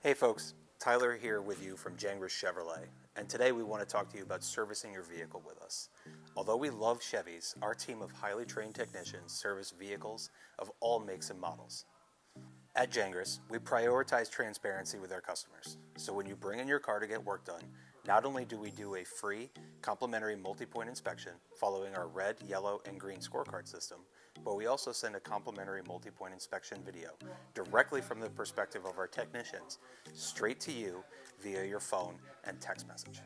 Hey folks, Tyler here with you from Gengras Chevrolet, and today we want to talk to you about servicing your vehicle with us. Although we love Chevys, our team of highly trained technicians service vehicles of all makes and models. At Gengras, we prioritize transparency with our customers, so when you bring in your car to get work done, not only do we do a free, complimentary multi-point inspection following our red, yellow, and green scorecard system, but we also send a complimentary multi-point inspection video directly from the perspective of our technicians straight to you via your phone and text message.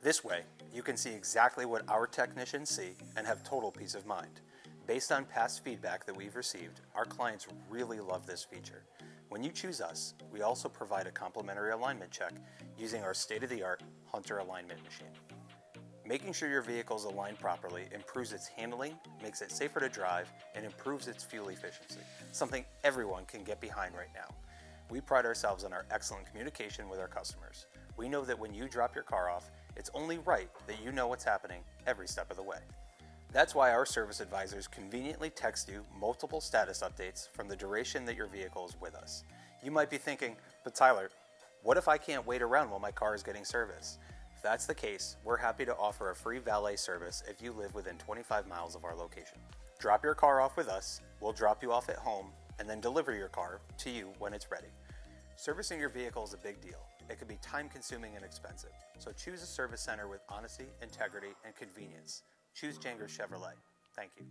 This way, you can see exactly what our technicians see and have total peace of mind. Based on past feedback that we've received, our clients really love this feature. When you choose us, we also provide a complimentary alignment check using our state-of-the-art Hunter alignment machine. Making sure your vehicle is aligned properly improves its handling, makes it safer to drive, and improves its fuel efficiency, something everyone can get behind right now. We pride ourselves on our excellent communication with our customers. We know that when you drop your car off, it's only right that you know what's happening every step of the way. That's why our service advisors conveniently text you multiple status updates from the duration that your vehicle is with us. You might be thinking, but Tyler, what if I can't wait around while my car is getting serviced? If that's the case, we're happy to offer a free valet service if you live within 25 miles of our location. Drop your car off with us, we'll drop you off at home, and then deliver your car to you when it's ready. Servicing your vehicle is a big deal. It can be time-consuming and expensive, so choose a service center with honesty, integrity, and convenience. Choose Gengras Chevrolet. Thank you.